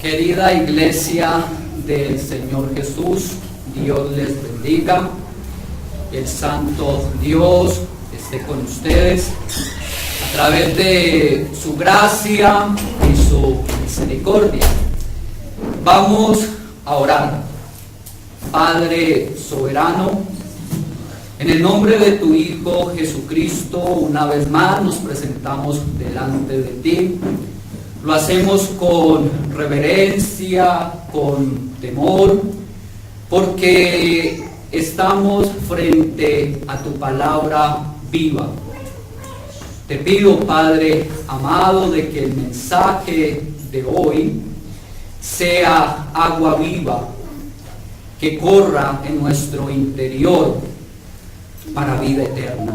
Querida iglesia del Señor Jesús, Dios les bendiga. El Santo Dios esté con ustedes a través de su gracia y su misericordia. Vamos a orar. Padre soberano, en el nombre de tu Hijo Jesucristo, una vez más nos presentamos delante de ti. Lo hacemos con reverencia, con temor, porque estamos frente a tu palabra viva. Te pido, Padre amado, de que el mensaje de hoy sea agua viva, que corra en nuestro interior para vida eterna.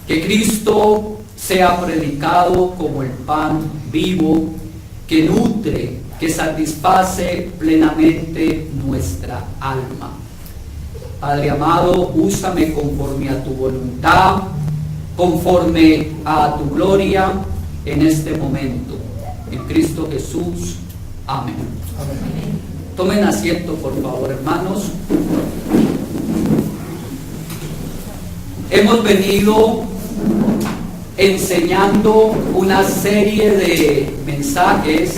Que Cristo sea predicado como el pan vivo que nutre, que satisface plenamente nuestra alma. Padre amado, úsame conforme a tu voluntad, conforme a tu gloria en este momento. En Cristo Jesús. Amén. Amén. Tomen asiento, por favor, hermanos. Hemos venido enseñando una serie de mensajes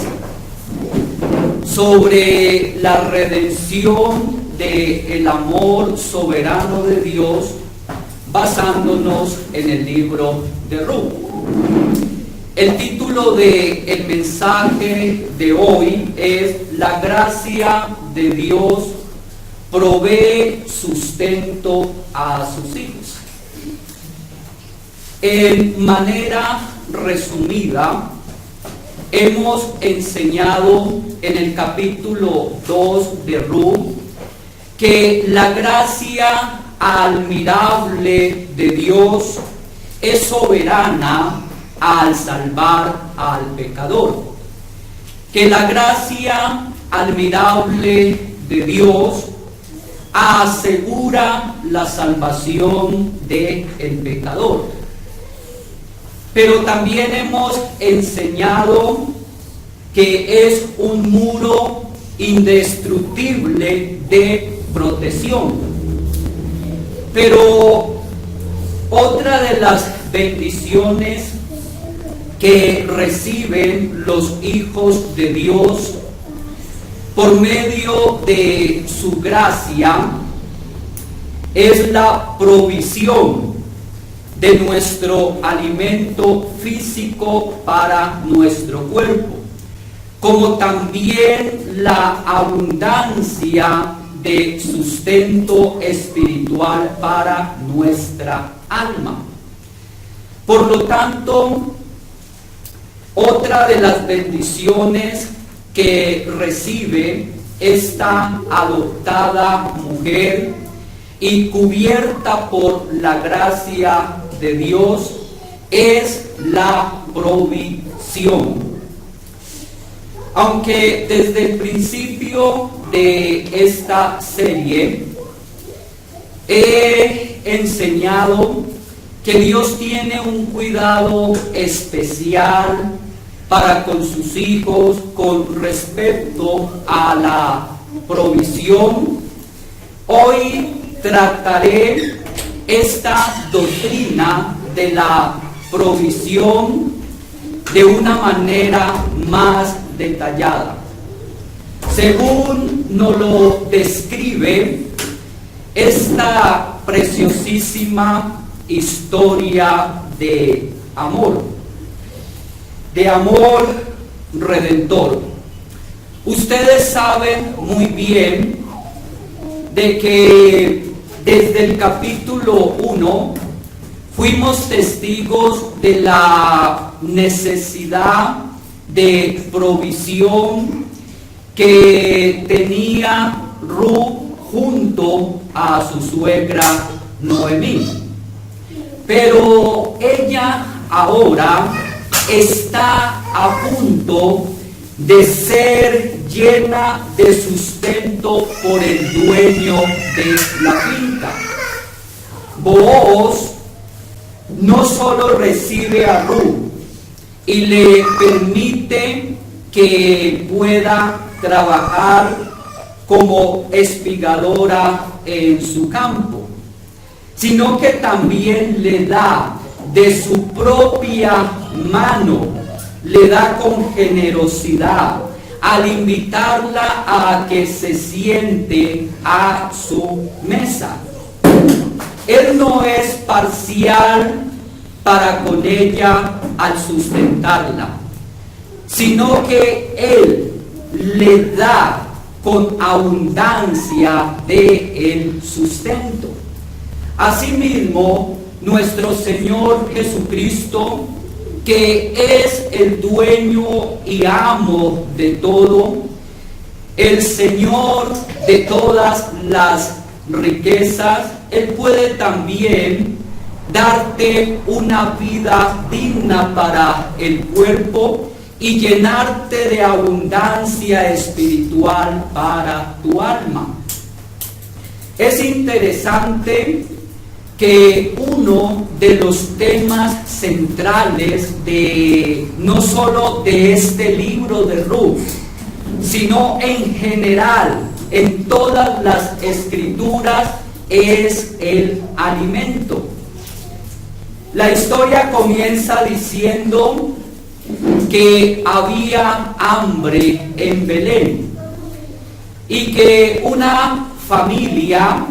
sobre la redención del amor soberano de Dios, basándonos en el libro de Ruth. El título del mensaje de hoy es: La gracia de Dios provee sustento a sus hijos. En manera resumida, hemos enseñado en el capítulo 2 de Ruth que la gracia admirable de Dios es soberana al salvar al pecador, que la gracia admirable de Dios asegura la salvación del pecador. Pero también hemos enseñado que es un muro indestructible de protección. Pero otra de las bendiciones que reciben los hijos de Dios por medio de su gracia es la provisión de nuestro alimento físico para nuestro cuerpo, como también la abundancia de sustento espiritual para nuestra alma. Por lo tanto, otra de las bendiciones que recibe esta adoptada mujer y cubierta por la gracia de Dios es la provisión. Aunque desde el principio de esta serie he enseñado que Dios tiene un cuidado especial para con sus hijos con respecto a la provisión, hoy trataré esta doctrina de la provisión de una manera más detallada, según nos lo describe esta preciosísima historia de amor redentor. Ustedes saben muy bien de que desde el capítulo 1 fuimos testigos de la necesidad de provisión que tenía Ruth junto a su suegra Noemí. Pero ella ahora está a punto de ser llena de sustento por el dueño de la finca. Booz no solo recibe a Ruth y le permite que pueda trabajar como espigadora en su campo, sino que también le da de su propia mano, le da con generosidad al invitarla a que se siente a su mesa. Él no es parcial para con ella al sustentarla, sino que Él le da con abundancia de el sustento. Asimismo, nuestro Señor Jesucristo, que es el dueño y amo de todo, el Señor de todas las riquezas, Él puede también darte una vida digna para el cuerpo y llenarte de abundancia espiritual para tu alma. Es interesante que uno de los temas centrales de no solo de este libro de Ruth, sino en general en todas las escrituras, es el alimento. La historia comienza diciendo que había hambre en Belén y que una familia,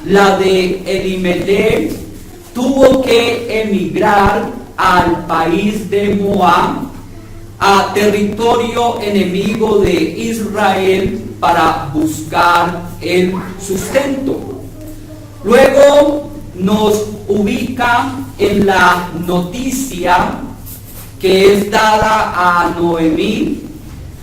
la de Elimelech, tuvo que emigrar al país de Moab, a territorio enemigo de Israel, para buscar el sustento. Luego nos ubica en la noticia que es dada a Noemí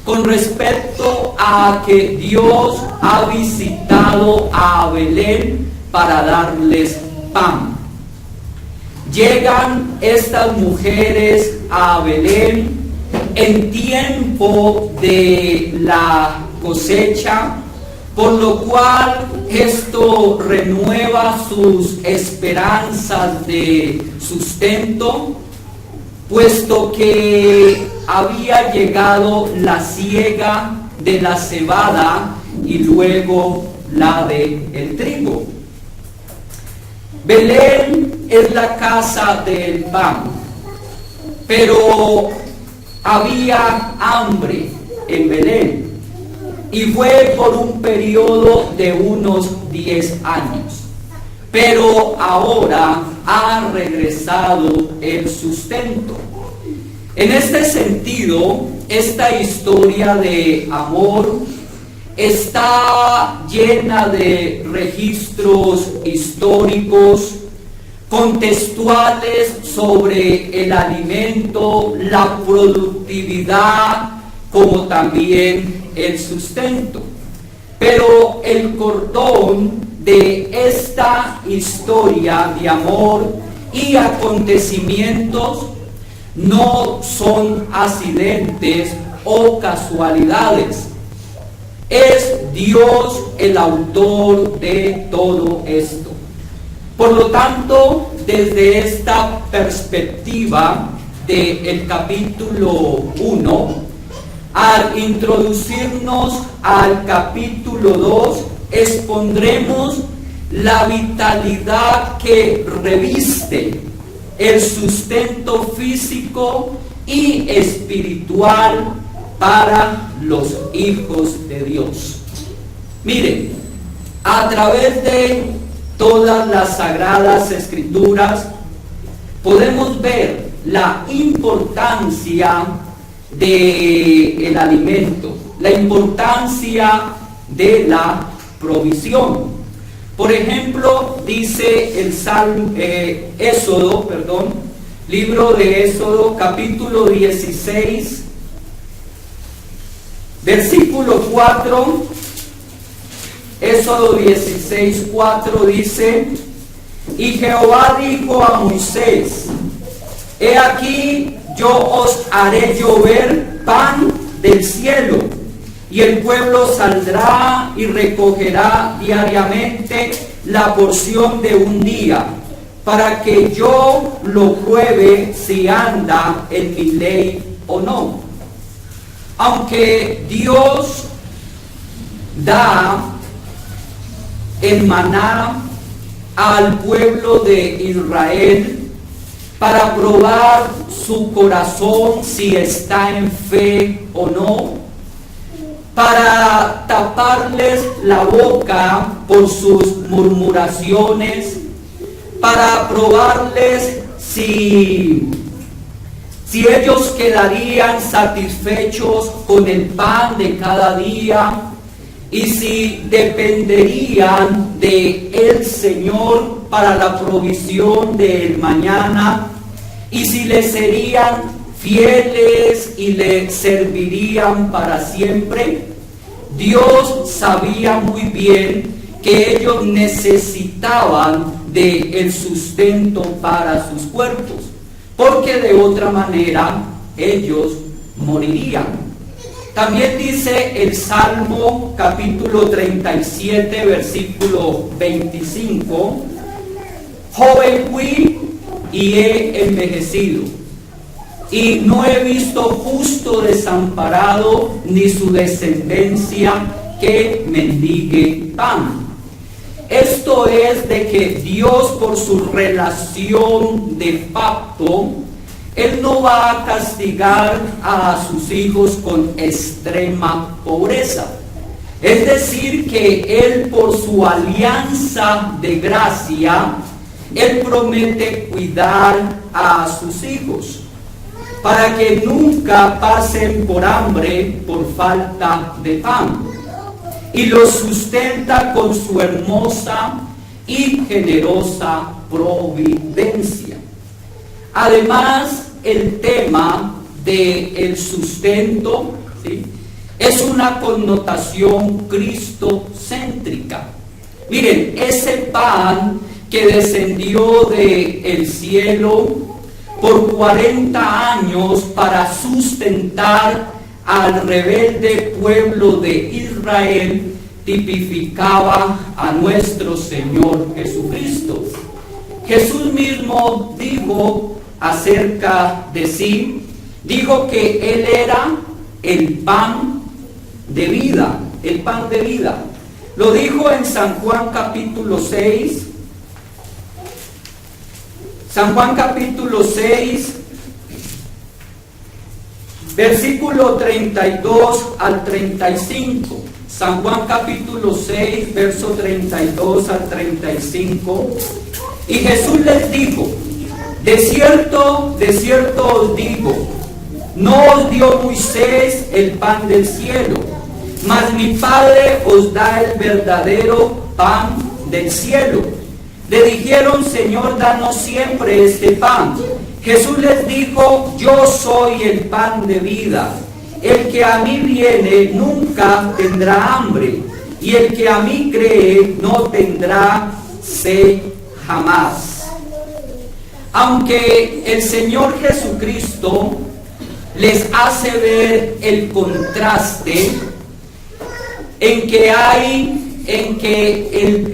con respecto a que Dios ha visitado a Belén para darles pan. Llegan estas mujeres a Belén en tiempo de la cosecha, por lo cual esto renueva sus esperanzas de sustento, puesto que había llegado la siega de la cebada y luego la de el trigo. Belén es la casa del pan, pero había hambre en Belén y fue por un periodo de unos 10 años. Pero ahora ha regresado el sustento. En este sentido, esta historia de amor está llena de registros históricos, contextuales sobre el alimento, la productividad, como también el sustento. Pero el cordón de esta historia de amor y acontecimientos no son accidentes o casualidades. Es Dios el autor de todo esto. Por lo tanto, desde esta perspectiva del capítulo 1, al introducirnos al capítulo 2, expondremos la vitalidad que reviste el sustento físico y espiritual para los hijos de Dios. Miren, a través de todas las sagradas escrituras podemos ver la importancia del alimento, la importancia de la provisión. Por ejemplo, dice el libro de Éxodo, capítulo 16, versículo 4, Éxodo 16, 4 dice: y Jehová dijo a Moisés: he aquí, yo os haré llover pan del cielo, y el pueblo saldrá y recogerá diariamente la porción de un día, para que yo lo pruebe si anda en mi ley o no. Aunque Dios da el maná al pueblo de Israel para probar su corazón si está en fe o no, para taparles la boca por sus murmuraciones, para probarles si ellos quedarían satisfechos con el pan de cada día y si dependerían de el Señor para la provisión del mañana y si le serían fieles y le servirían para siempre. Dios sabía muy bien que ellos necesitaban del sustento para sus cuerpos, porque de otra manera ellos morirían. También dice el Salmo capítulo 37, versículo 25, joven fui y he envejecido, y no he visto justo desamparado, ni su descendencia que mendigue pan. Esto es de que Dios, por su relación de pacto, Él no va a castigar a sus hijos con extrema pobreza. Es decir, que Él, por su alianza de gracia, Él promete cuidar a sus hijos para que nunca pasen por hambre por falta de pan, y los sustenta con su hermosa y generosa providencia. Además, el tema del sustento, ¿sí?, es una connotación cristocéntrica. Miren, ese pan que descendió del cielo por 40 años para sustentar al rebelde pueblo de Israel, tipificaba a nuestro Señor Jesucristo. Jesús mismo dijo acerca de sí, dijo que Él era el pan de vida, el pan de vida. Lo dijo en San Juan capítulo 6, San Juan capítulo 6, versículo 32 al 35. San Juan capítulo 6, verso 32 al 35. Y Jesús les dijo, de cierto os digo, no os dio Moisés el pan del cielo, mas mi Padre os da el verdadero pan del cielo. Le dijeron, Señor, danos siempre este pan. Jesús les dijo, yo soy el pan de vida. El que a mí viene nunca tendrá hambre, y el que a mí cree no tendrá sed jamás. Aunque el Señor Jesucristo les hace ver el contraste en que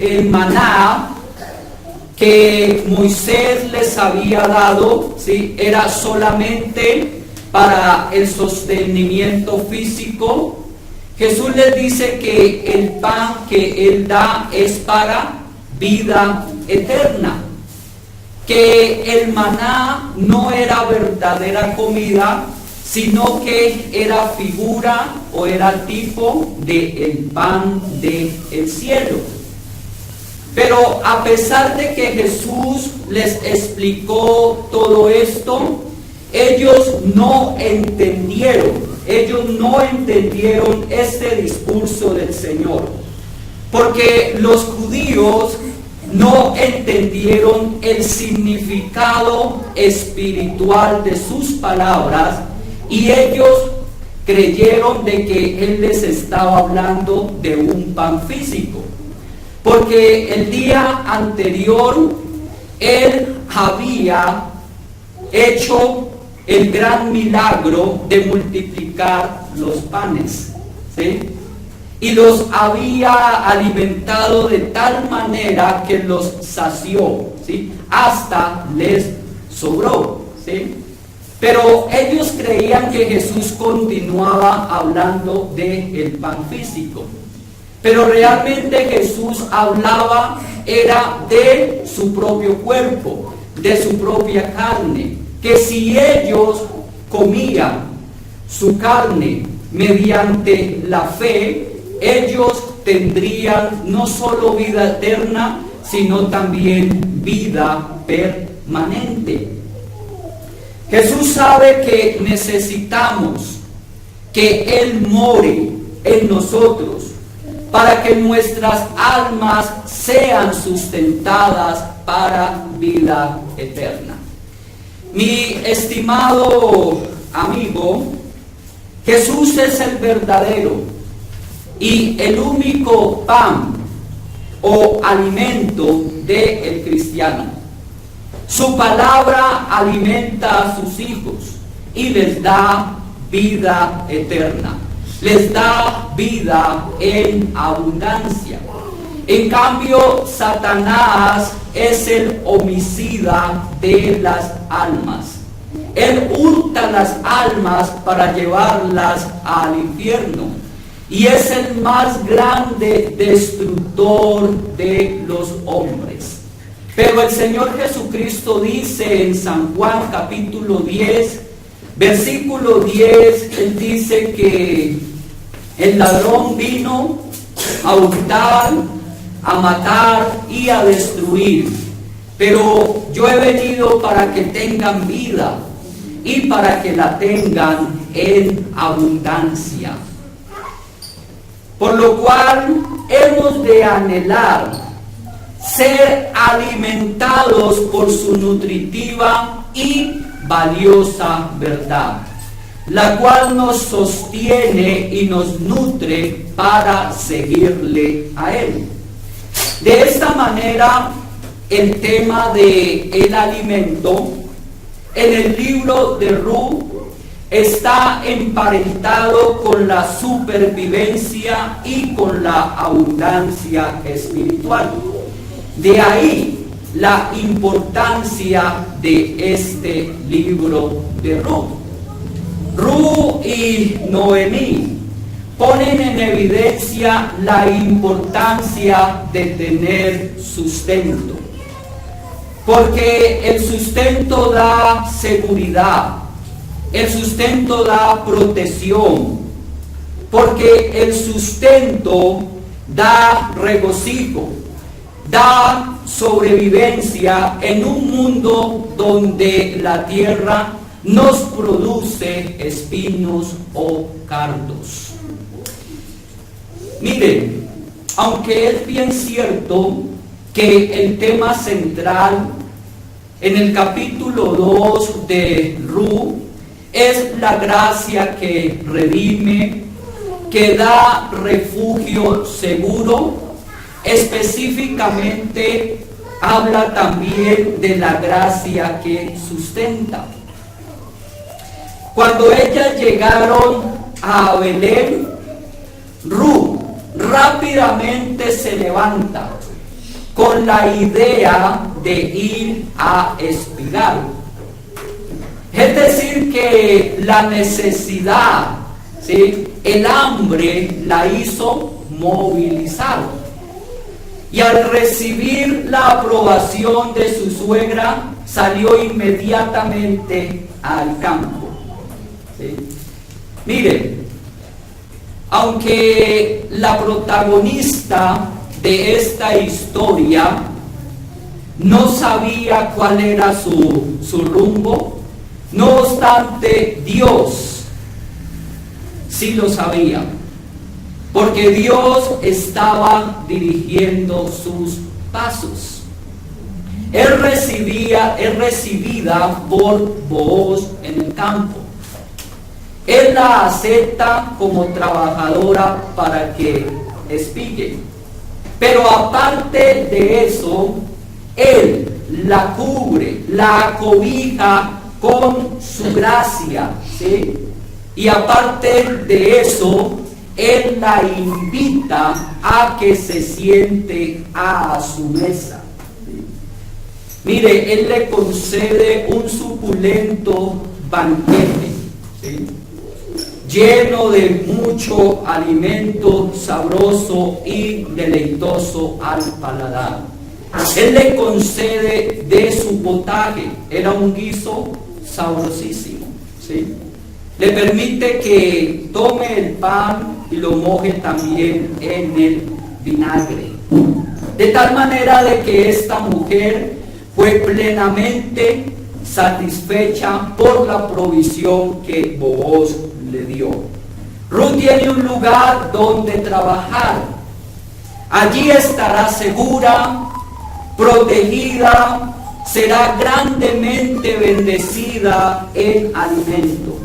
el maná que Moisés les había dado, ¿sí?, era solamente para el sostenimiento físico. Jesús les dice que el pan que Él da es para vida eterna, que el maná no era verdadera comida, sino que era figura o era tipo del pan del cielo. Pero a pesar de que Jesús les explicó todo esto, ellos no entendieron este discurso del Señor, porque los judíos no entendieron el significado espiritual de sus palabras, y ellos creyeron de que Él les estaba hablando de un pan físico, porque el día anterior Él había hecho el gran milagro de multiplicar los panes, ¿sí?, y los había alimentado de tal manera que los sació, ¿sí?, hasta les sobró, ¿sí? Pero ellos creían que Jesús continuaba hablando del pan físico. Pero realmente Jesús hablaba era de su propio cuerpo, de su propia carne. Que si ellos comían su carne mediante la fe, ellos tendrían no solo vida eterna, sino también vida permanente. Jesús sabe que necesitamos que Él more en nosotros para que nuestras almas sean sustentadas para vida eterna. Mi estimado amigo, Jesús es el verdadero y el único pan o alimento del cristiano. Su palabra alimenta a sus hijos y les da vida eterna. Les da vida en abundancia. En cambio, Satanás es el homicida de las almas. Él hurta las almas para llevarlas al infierno. Y es el más grande destructor de los hombres. Pero el Señor Jesucristo dice en San Juan capítulo 10, versículo 10, Él dice que el ladrón vino a hurtar, a matar y a destruir. Pero yo he venido para que tengan vida y para que la tengan en abundancia. Por lo cual hemos de anhelar ser alimentados por su nutritiva y valiosa verdad, la cual nos sostiene y nos nutre para seguirle a Él. De esta manera, el tema del alimento en el libro de Ruth está emparentado con la supervivencia y con la abundancia espiritual. De ahí la importancia de este libro de Ruth. Ruth y Noemí ponen en evidencia la importancia de tener sustento, porque el sustento da seguridad, el sustento da protección, porque el sustento da regocijo, da sobrevivencia en un mundo donde la tierra nos produce espinos o cardos. Miren, aunque es bien cierto que el tema central en el capítulo 2 de Ruth es la gracia que redime, que da refugio seguro, específicamente habla también de la gracia que sustenta. Cuando ellas llegaron a Belén, Ruth rápidamente se levanta con la idea de ir a espigar. Es decir, que la necesidad, ¿sí?, el hambre la hizo movilizar. Y al recibir la aprobación de su suegra, salió inmediatamente al campo. ¿Sí? Miren, aunque la protagonista de esta historia no sabía cuál era su rumbo, no obstante, Dios sí lo sabía, porque Dios estaba dirigiendo sus pasos. Es recibida por Booz en el campo. Él la acepta como trabajadora para que espigue. Pero aparte de eso, Él la cubre, la acobija con su gracia, ¿sí? Y aparte de eso, Él la invita a que se siente a su mesa. ¿Sí? Mire, Él le concede un suculento banquete, ¿sí?, lleno de mucho alimento sabroso y deleitoso al paladar. Él le concede de su potaje, era un guiso sabrosísimo, ¿sí? Le permite que tome el pan y lo moje también en el vinagre. De tal manera de que esta mujer fue plenamente satisfecha por la provisión que Booz le dio. Ruth tiene un lugar donde trabajar. Allí estará segura, protegida, será grandemente bendecida en alimento.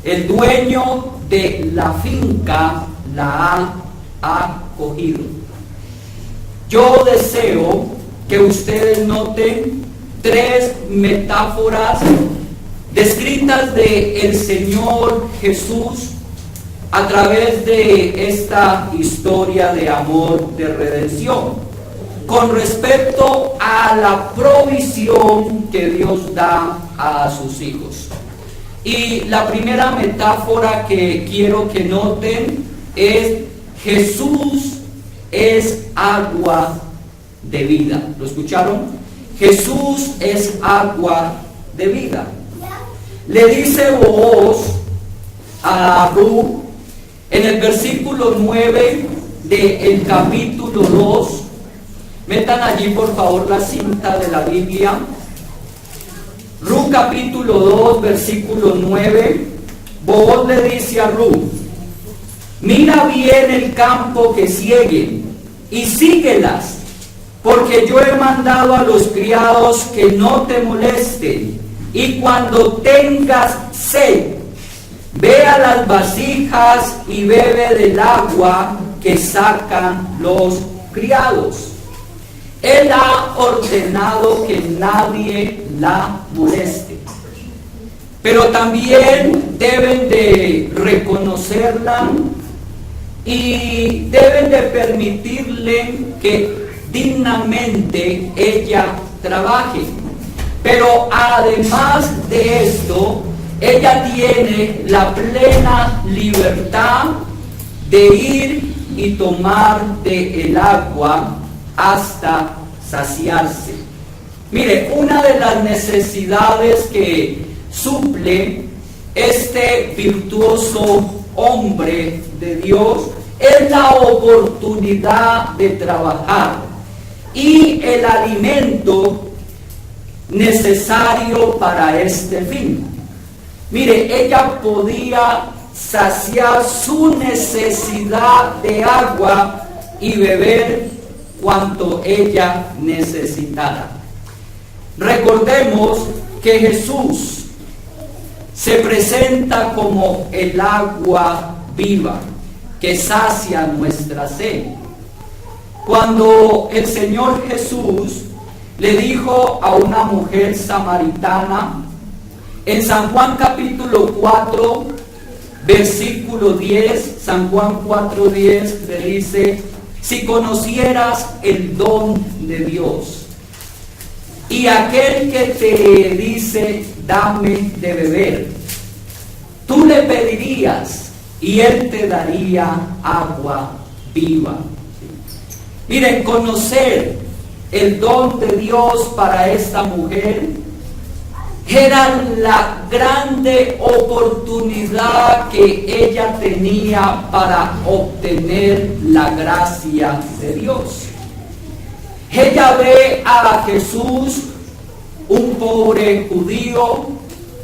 El dueño de la finca la ha acogido. Yo deseo que ustedes noten 3 metáforas descritas de el Señor Jesús a través de esta historia de amor, de redención, con respecto a la provisión que Dios da a sus hijos. Y la primera metáfora que quiero que noten es: Jesús es agua de vida. ¿Lo escucharon? Jesús es agua de vida. Le dice Booz a Ruth en el versículo 9 del capítulo 2. Metan allí por favor la cinta de la Biblia. Ruth capítulo 2 versículo 9. Booz le dice a Ruth: mira bien el campo que sieguen y síguelas, porque yo he mandado a los criados que no te molesten, y cuando tengas sed, ve a las vasijas y bebe del agua que sacan los criados. Él ha ordenado que nadie la moleste, pero también deben de reconocerla y deben de permitirle que dignamente ella trabaje. Pero además de esto, ella tiene la plena libertad de ir y tomar del agua hasta saciarse. Mire, una de las necesidades que suple este virtuoso hombre de Dios es la oportunidad de trabajar y el alimento necesario para este fin. Mire, ella podía saciar su necesidad de agua y beber cuanto ella necesitara. Recordemos que Jesús se presenta como el agua viva que sacia nuestra sed. Cuando el Señor Jesús le dijo a una mujer samaritana, en San Juan capítulo 4, versículo 10, San Juan 4:10 le dice: si conocieras el don de Dios y aquel que te dice dame de beber, tú le pedirías y él te daría agua viva. Miren, conocer el don de Dios para esta mujer era la grande oportunidad que ella tenía para obtener la gracia de Dios. Ella ve a Jesús, un pobre judío,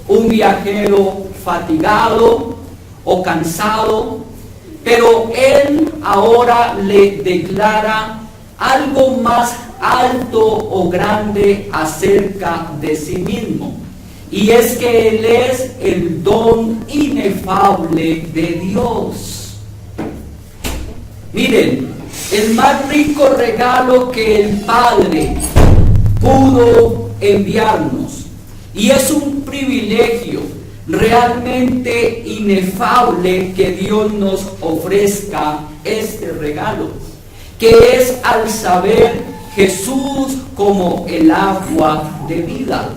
un viajero fatigado o cansado, pero él ahora le declara algo más alto o grande acerca de sí mismo, y es que él es el don inefable de Dios. Miren, el más rico regalo que el Padre pudo enviarnos, y es un privilegio realmente inefable que Dios nos ofrezca este regalo, que es al saber Jesús como el agua de vida.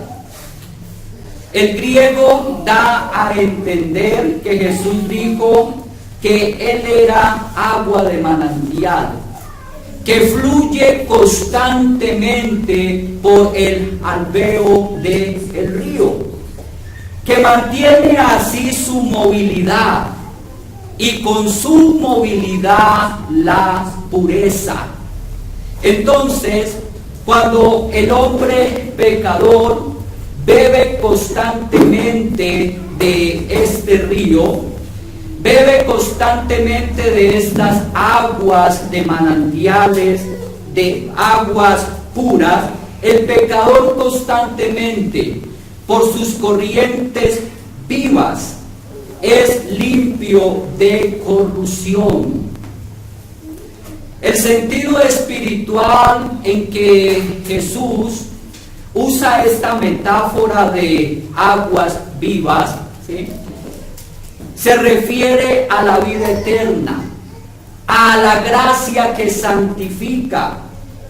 El griego da a entender que Jesús dijo que Él era agua de manantial, que fluye constantemente por el alveo del río, que mantiene así su movilidad y con su movilidad la pureza. Entonces, cuando el hombre pecador bebe constantemente de este río, bebe constantemente de estas aguas de manantiales, de aguas puras, el pecador constantemente, por sus corrientes vivas, es limpio de corrupción. El sentido espiritual en que Jesús usa esta metáfora de aguas vivas, ¿sí?, se refiere a la vida eterna, a la gracia que santifica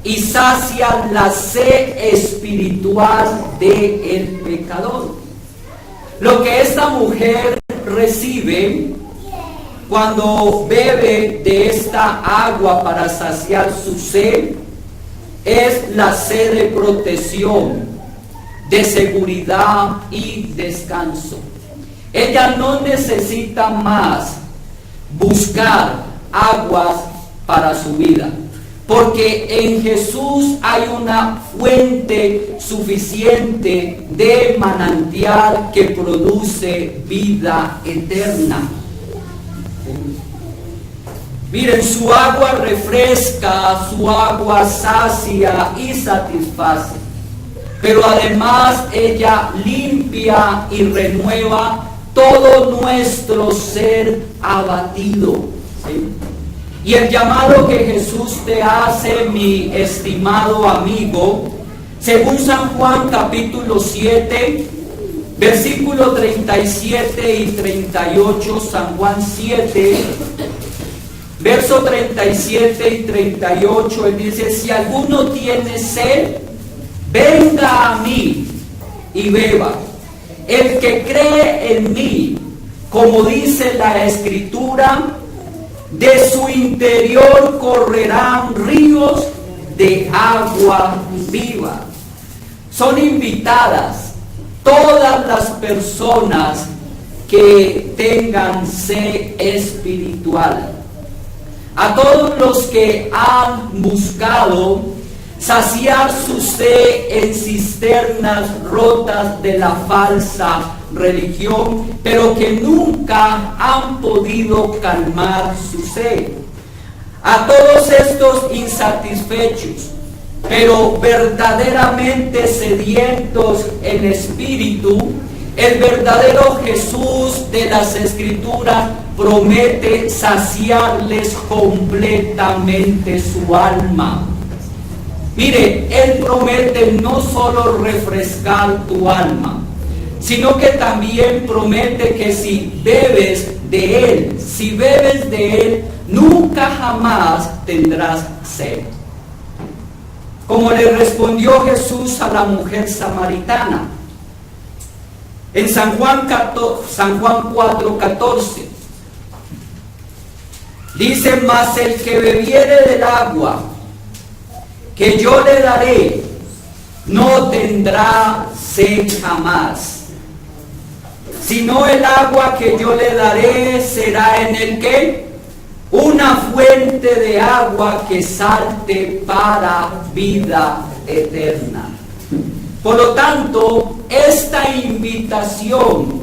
y sacia la sed espiritual del pecador. Lo que esta mujer recibe cuando bebe de esta agua para saciar su sed es la sed de protección, de seguridad y descanso. Ella no necesita más buscar aguas para su vida, porque en Jesús hay una fuente suficiente de manantial que produce vida eterna. Miren, su agua refresca, su agua sacia y satisface, pero además ella limpia y renueva todo nuestro ser abatido, ¿sí? Y el llamado que Jesús te hace, mi estimado amigo, según San Juan capítulo 7, versículo 37 y 38, San Juan 7, verso 37 y 38, él dice: si alguno tiene sed, venga a mí y beba. El que cree en mí, como dice la Escritura, de su interior correrán ríos de agua viva. Son invitadas todas las personas que tengan sed espiritual, a todos los que han buscado saciar su sed en cisternas rotas de la falsa religión, pero que nunca han podido calmar su sed. A todos estos insatisfechos, pero verdaderamente sedientos en espíritu, el verdadero Jesús de las Escrituras promete saciarles completamente su alma. Mire, Él promete no solo refrescar tu alma, sino que también promete que si bebes de Él, nunca jamás tendrás sed. Como le respondió Jesús a la mujer samaritana, en San Juan 4:14, dice: mas el que bebiere del agua que yo le daré, no tendrá sed jamás, sino el agua que yo le daré será en el que una fuente de agua que salte para vida eterna. Por lo tanto, esta invitación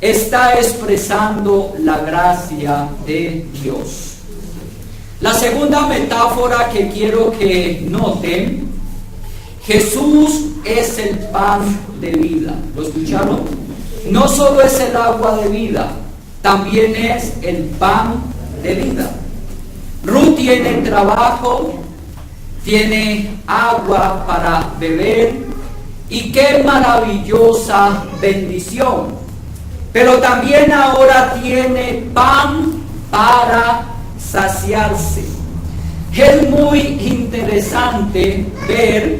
está expresando la gracia de Dios. La segunda metáfora que quiero que noten: Jesús es el pan de vida. ¿Lo escucharon? No solo es el agua de vida, también es el pan de vida. Ruth tiene trabajo, tiene agua para beber, y qué maravillosa bendición. Pero también ahora tiene pan para saciarse. Es muy interesante ver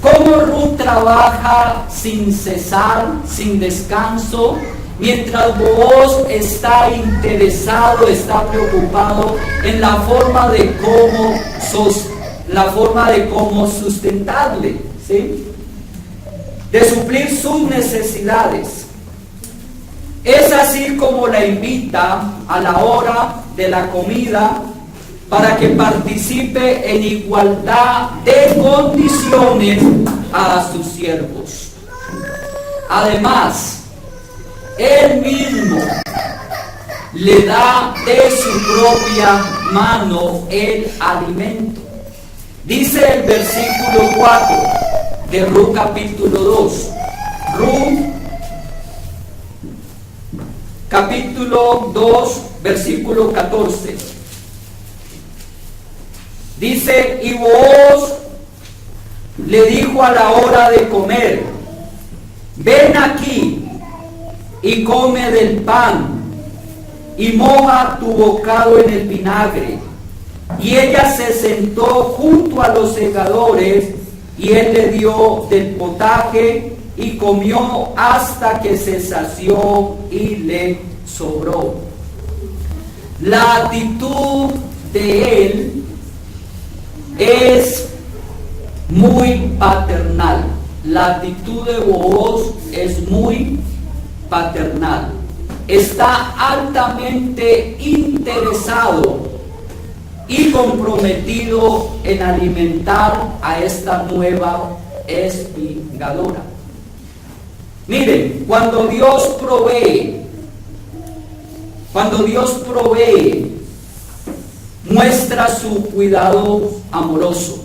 cómo Ruth trabaja sin cesar, sin descanso, mientras Booz está interesado, está preocupado en la forma de cómo sustentarle, ¿sí? De suplir sus necesidades. Es así como la invita a la hora de la comida para que participe en igualdad de condiciones a sus siervos. Además, él mismo le da de su propia mano el alimento. Dice el versículo 4 de Ruth capítulo 2. Ruth capítulo 2 versículo 14. Dice: y Booz le dijo a la hora de comer: ven aquí y come del pan y moja tu bocado en el vinagre. Y ella se sentó junto a los segadores y él le dio del potaje y comió hasta que se sació y le sobró. La actitud de él es muy paternal. La actitud de Booz es muy paternal. Está altamente interesado y comprometido en alimentar a esta nueva espigadora. Miren, cuando Dios provee, muestra su cuidado amoroso.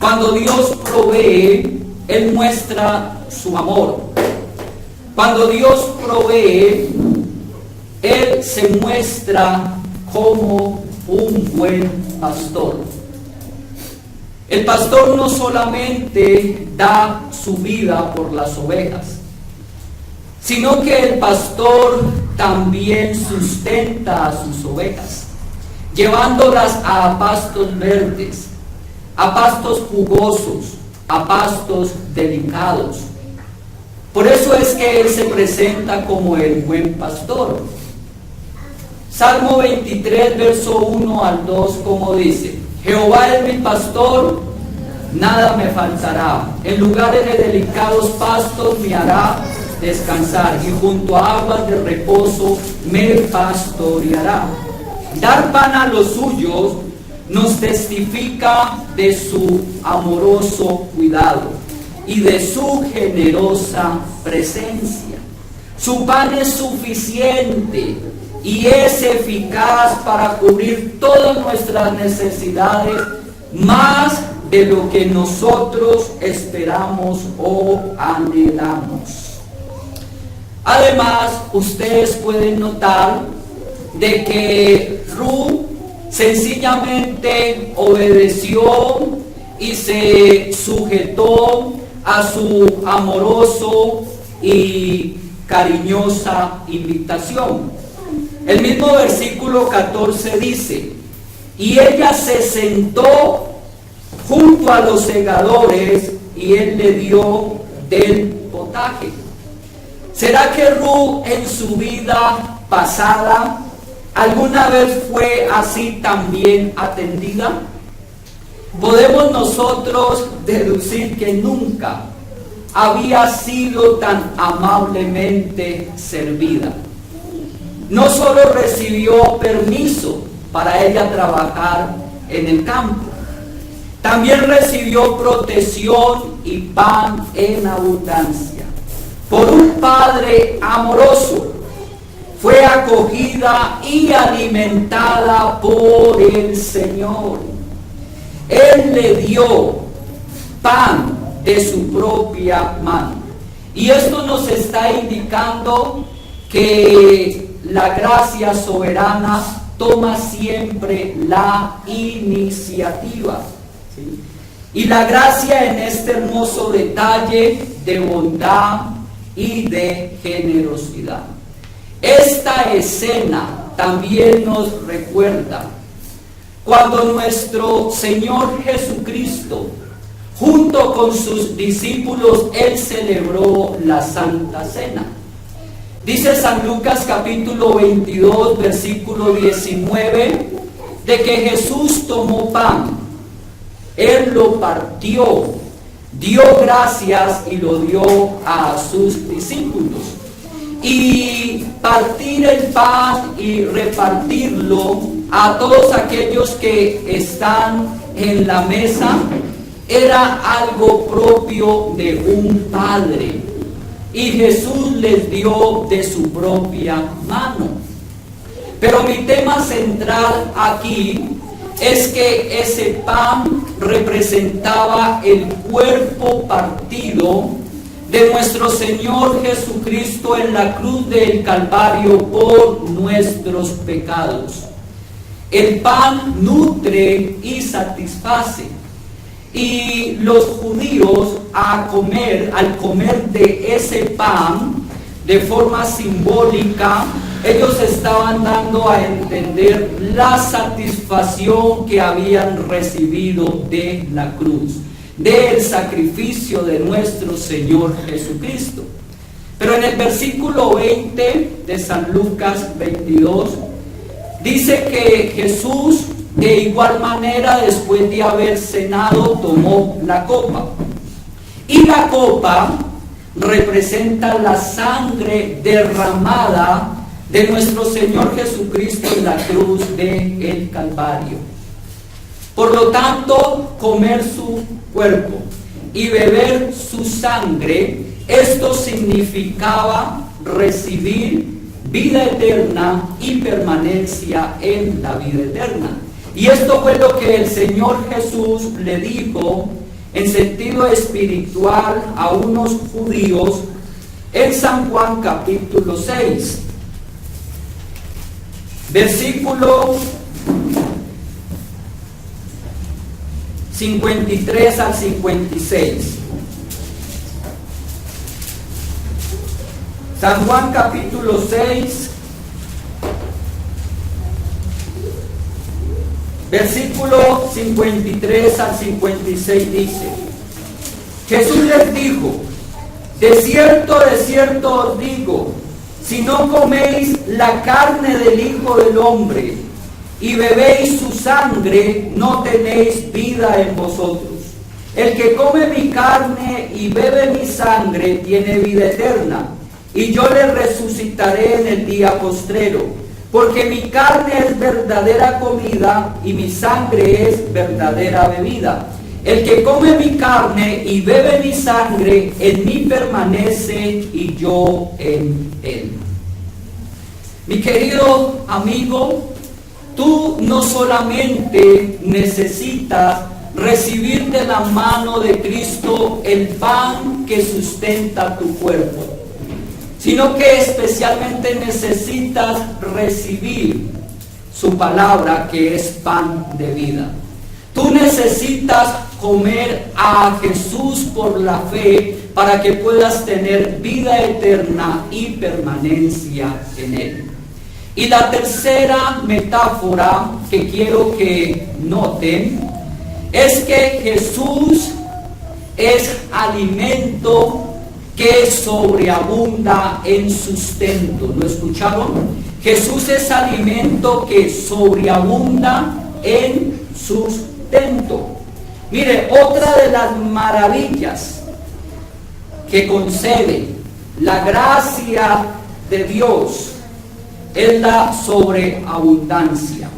Cuando Dios provee, Él muestra su amor. Cuando Dios provee, Él se muestra como un buen pastor. El pastor no solamente da su vida por las ovejas, sino que el pastor también sustenta a sus ovejas, llevándolas a pastos verdes, a pastos jugosos, a pastos delicados. Por eso es que Él se presenta como el buen pastor. Salmo 23, verso 1 al 2, como dice: Jehová es mi pastor, nada me faltará. En lugares de delicados pastos me hará descansar, y junto a aguas de reposo me pastoreará. Dar pan a los suyos nos testifica de su amoroso cuidado y de su generosa presencia. Su pan es suficiente y es eficaz para cubrir todas nuestras necesidades, más de lo que nosotros esperamos o anhelamos. Además, ustedes pueden notar de que Ruth sencillamente obedeció y se sujetó a su amoroso y cariñosa invitación. El mismo versículo 14 dice: y ella se sentó junto a los segadores y él le dio del potaje. ¿Será que Ruth en su vida pasada alguna vez fue así también atendida? Podemos nosotros deducir que nunca había sido tan amablemente servida. No solo recibió permiso para ella trabajar en el campo, también recibió protección y pan en abundancia. Por un padre amoroso, fue acogida y alimentada por el Señor. Él le dio pan de su propia mano. Y esto nos está indicando que la gracia soberana toma siempre la iniciativa, ¿sí? Y la gracia en este hermoso detalle de bondad y de generosidad. Esta escena también nos recuerda cuando nuestro Señor Jesucristo junto con sus discípulos, él celebró la Santa Cena. Dice San Lucas capítulo 22, versículo 19, de que Jesús tomó pan, él lo partió, dio gracias y lo dio a sus discípulos. Y partir el pan y repartirlo a todos aquellos que están en la mesa era algo propio de un padre. Y Jesús les dio de su propia mano. Pero mi tema central aquí es que ese pan representaba el cuerpo partido de nuestro Señor Jesucristo en la cruz del Calvario por nuestros pecados. El pan nutre y satisface. Y los judíos al comer de ese pan de forma simbólica, ellos estaban dando a entender la satisfacción que habían recibido de la cruz, del sacrificio de nuestro Señor Jesucristo. Pero en el versículo 20 de San Lucas 22, dice que Jesús de igual manera, después de haber cenado, tomó la copa. Y la copa representa la sangre derramada de nuestro Señor Jesucristo en la cruz del Calvario. Por lo tanto, comer su cuerpo y beber su sangre, esto significaba recibir vida eterna y permanencia en la vida eterna. Y esto fue lo que el Señor Jesús le dijo en sentido espiritual a unos judíos en San Juan capítulo 6, versículo 53 al 56. San Juan capítulo 6, versículo 53 al 56 dice: Jesús les dijo, de cierto os digo, si no coméis la carne del Hijo del Hombre y bebéis su sangre, no tenéis vida en vosotros. El que come mi carne y bebe mi sangre tiene vida eterna, y yo le resucitaré en el día postrero. Porque mi carne es verdadera comida y mi sangre es verdadera bebida. El que come mi carne y bebe mi sangre, en mí permanece y yo en él. Mi querido amigo, tú no solamente necesitas recibir de la mano de Cristo el pan que sustenta tu cuerpo, sino que especialmente necesitas recibir su palabra, que es pan de vida. Tú necesitas comer a Jesús por la fe para que puedas tener vida eterna y permanencia en él. Y la tercera metáfora que quiero que noten es que Jesús es alimento que sobreabunda en sustento. ¿Lo escucharon? Jesús es alimento que sobreabunda en sustento. Mire, otra de las maravillas que concede la gracia de Dios es la sobreabundancia.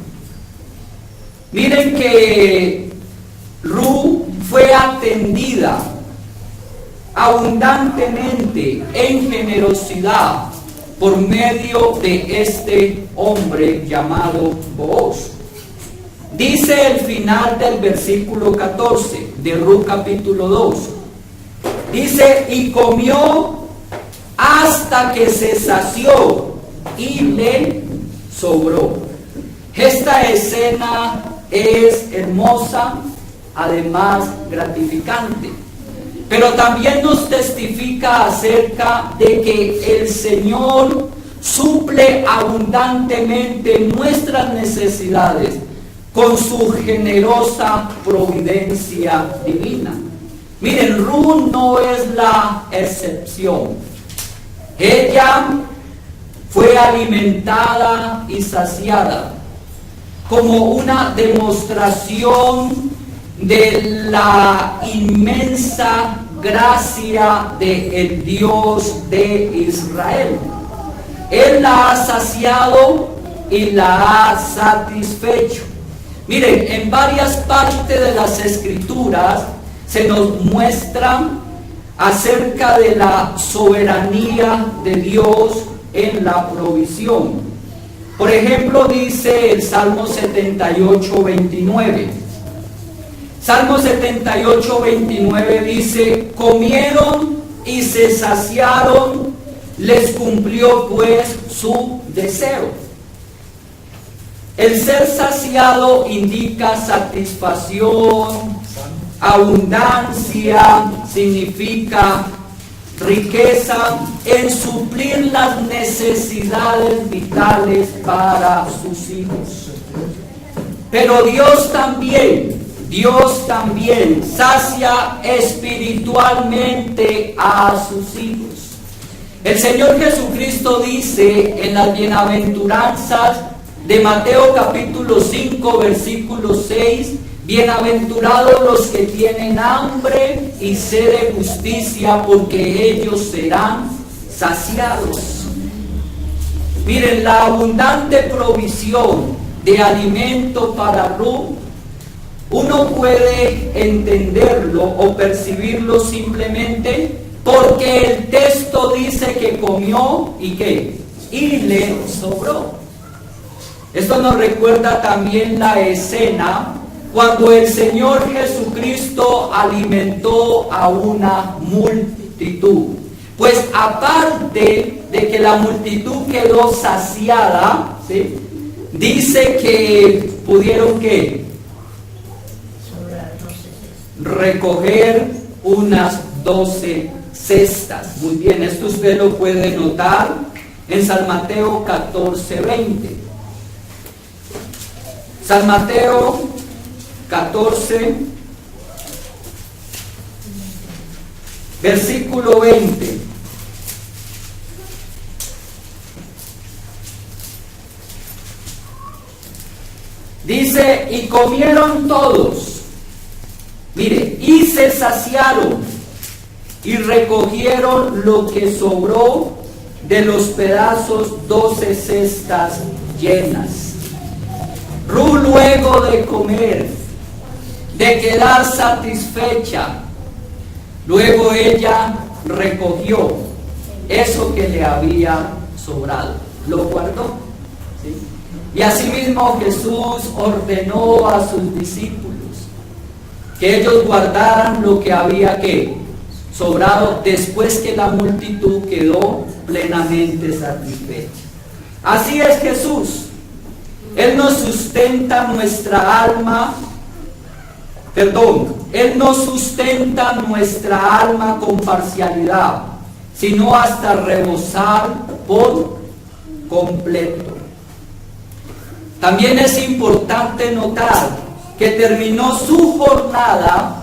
Miren que Ruth fue atendida abundantemente en generosidad por medio de este hombre llamado Booz. Dice el final del versículo 14 de Ruth capítulo 2. Dice, y comió hasta que se sació y le sobró. Esta escena es hermosa, además gratificante. Pero también nos testifica acerca de que el Señor suple abundantemente nuestras necesidades con su generosa providencia divina. Miren, Ruth no es la excepción. Ella fue alimentada y saciada como una demostración de la inmensa gracia del Dios de Israel. Él la ha saciado y la ha satisfecho. Miren, en varias partes de las Escrituras se nos muestran acerca de la soberanía de Dios en la provisión. Por ejemplo, dice el Salmo 78, 29. Salmo 78, 29 dice: comieron y se saciaron, les cumplió pues su deseo. El ser saciado indica satisfacción, abundancia, significa riqueza en suplir las necesidades vitales para sus hijos. Pero Dios también sacia espiritualmente a sus hijos. El Señor Jesucristo dice en las bienaventuranzas de Mateo capítulo 5 versículo 6: bienaventurados los que tienen hambre y sed de justicia, porque ellos serán saciados. Miren, la abundante provisión de alimento para Ruth, uno puede entenderlo o percibirlo simplemente porque el texto dice que comió y ¿qué? Y le sobró. Esto nos recuerda también la escena cuando el Señor Jesucristo alimentó a una multitud. Pues aparte de que la multitud quedó saciada, ¿sí?, dice que pudieron ¿qué? Recoger unas 12 cestas. Muy bien, esto usted lo puede notar en San Mateo 14, 20. San Mateo 14, versículo 20. Dice: y comieron todos, mire, y se saciaron, y recogieron lo que sobró de los pedazos, 12 cestas llenas. Ruth, luego de comer, de quedar satisfecha, luego ella recogió eso que le había sobrado, lo guardó, ¿sí? Y asimismo Jesús ordenó a sus discípulos que ellos guardaran lo que había que sobrado después que la multitud quedó plenamente satisfecha. Así es Jesús. Él no sustenta nuestra alma, Él no sustenta nuestra alma con parcialidad, sino hasta rebosar por completo. También es importante notar que terminó su jornada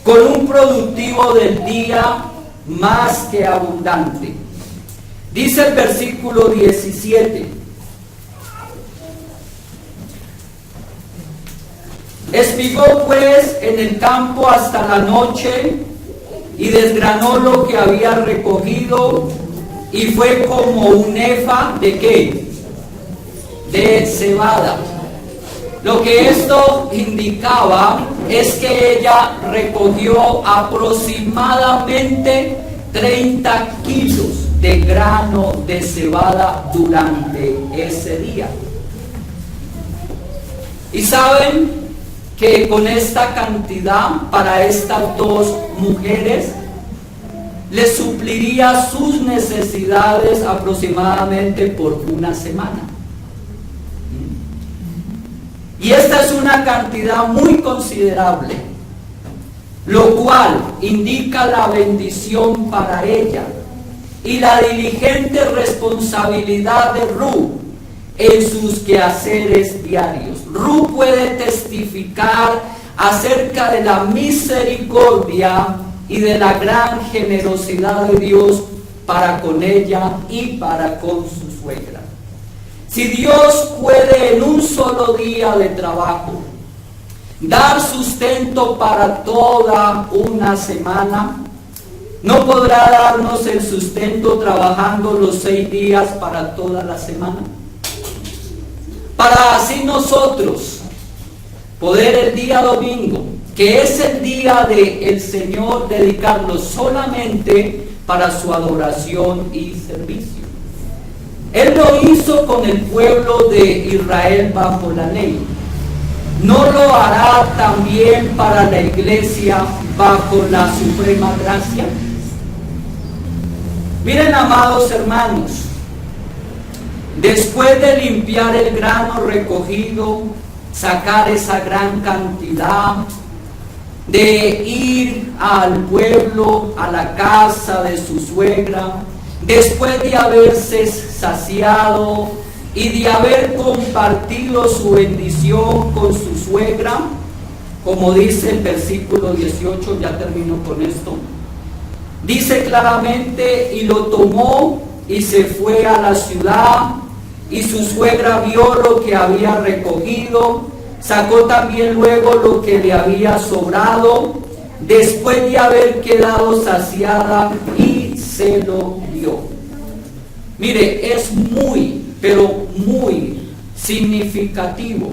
con un productivo del día más que abundante. Dice el versículo 17: espigó pues en el campo hasta la noche y desgranó lo que había recogido, y fue como un efa de ¿qué? De cebada. Lo que esto indicaba es que ella recogió aproximadamente 30 kilos de grano de cebada durante ese día. Y saben que con esta cantidad para estas dos mujeres les supliría sus necesidades aproximadamente por una semana. Y esta es una cantidad muy considerable, lo cual indica la bendición para ella y la diligente responsabilidad de Ruth en sus quehaceres diarios. Ruth puede testificar acerca de la misericordia y de la gran generosidad de Dios para con ella y para con su suegra. Si Dios puede en un solo día de trabajo dar sustento para toda una semana, ¿no podrá darnos el sustento trabajando los 6 días para toda la semana? Para así nosotros poder el día domingo, que es el día del Señor, dedicarlo solamente para su adoración y servicio. Él lo hizo con el pueblo de Israel bajo la ley. ¿No lo hará también para la iglesia bajo la suprema gracia? Miren, amados hermanos, después de limpiar el grano recogido, sacar esa gran cantidad, de ir al pueblo, a la casa de su suegra, después de haberse saciado y de haber compartido su bendición con su suegra, como dice el versículo 18, ya termino con esto, dice claramente: y lo tomó y se fue a la ciudad, y su suegra vio lo que había recogido, sacó también luego lo que le había sobrado, después de haber quedado saciada, y se lo dio. Mire, es muy, pero muy significativo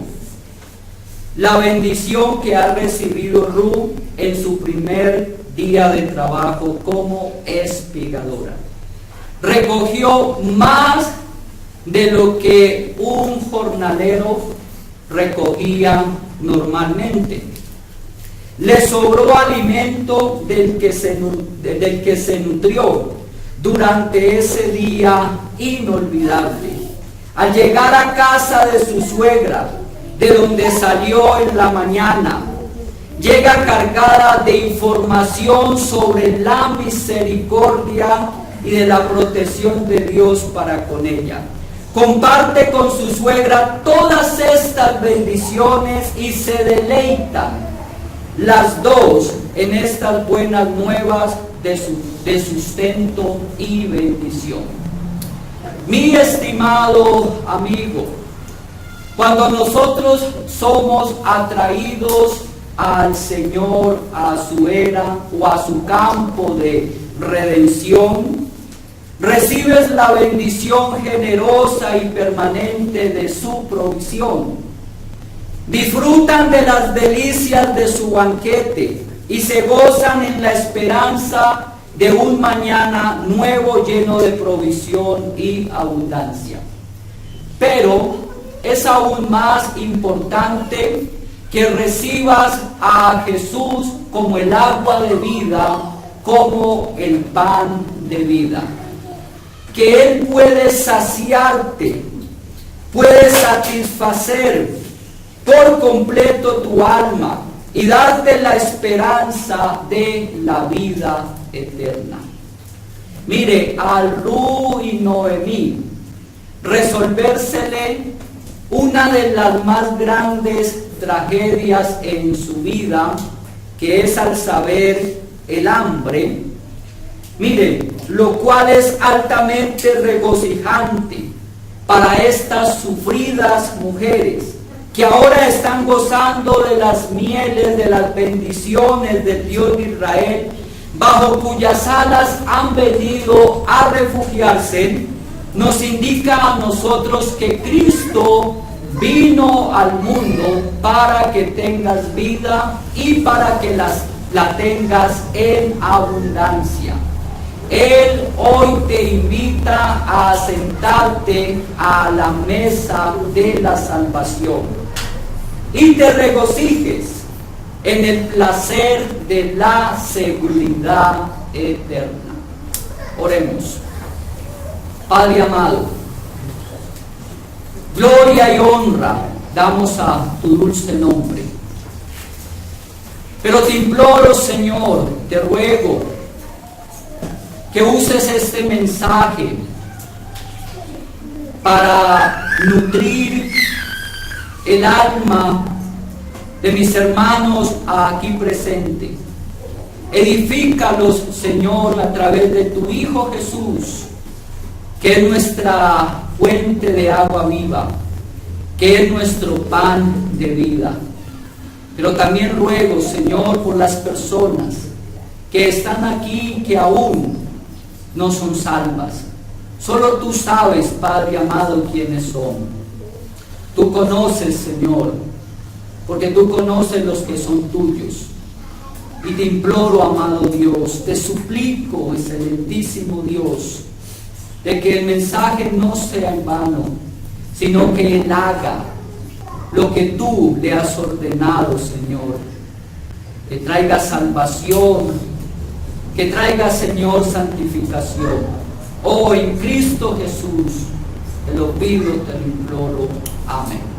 la bendición que ha recibido Ruth en su primer día de trabajo como espigadora. Recogió más de lo que un jornalero recogía normalmente. Le sobró alimento del que se nutrió durante ese día inolvidable. Al llegar a casa de su suegra, de donde salió en la mañana, llega cargada de información sobre la misericordia y de la protección de Dios para con ella. Comparte con su suegra todas estas bendiciones y se deleitan las dos en estas buenas nuevas de sustento y bendición. Mi estimado amigo, cuando nosotros somos atraídos al Señor, a su era o a su campo de redención, recibes la bendición generosa y permanente de su provisión. Disfrutan de las delicias de su banquete y se gozan en la esperanza de un mañana nuevo lleno de provisión y abundancia. Pero es aún más importante que recibas a Jesús como el agua de vida, como el pan de vida. Que Él puede saciarte, puede satisfacer por completo tu alma y darte la esperanza de la vida eterna. Mire, al Ruth y Noemí resolvérsele una de las más grandes tragedias en su vida, que es al saber el hambre. Mire, lo cual es altamente regocijante para estas sufridas mujeres que ahora están gozando de las mieles, de las bendiciones del Dios de Israel, bajo cuyas alas han venido a refugiarse. Nos indica a nosotros que Cristo vino al mundo para que tengas vida y para que la tengas en abundancia. Él hoy te invita a sentarte a la mesa de la salvación y te regocijes en el placer de la seguridad eterna. Oremos. Padre amado, gloria y honra damos a tu dulce nombre. Pero te imploro, Señor, te ruego que uses este mensaje para nutrir el alma de mis hermanos aquí presentes. Edifícalos, Señor, a través de tu Hijo Jesús, que es nuestra fuente de agua viva, que es nuestro pan de vida. Pero también ruego, Señor, por las personas que están aquí, que aún no son salvas. Solo tú sabes, Padre amado, quiénes son. Tú conoces, Señor, porque tú conoces los que son tuyos. Y te imploro, amado Dios, te suplico, excelentísimo Dios, de que el mensaje no sea en vano, sino que Él haga lo que tú le has ordenado, Señor. Que traiga salvación, que traiga, Señor, santificación. Oh, en Cristo Jesús, te lo pido, te lo imploro. Amén.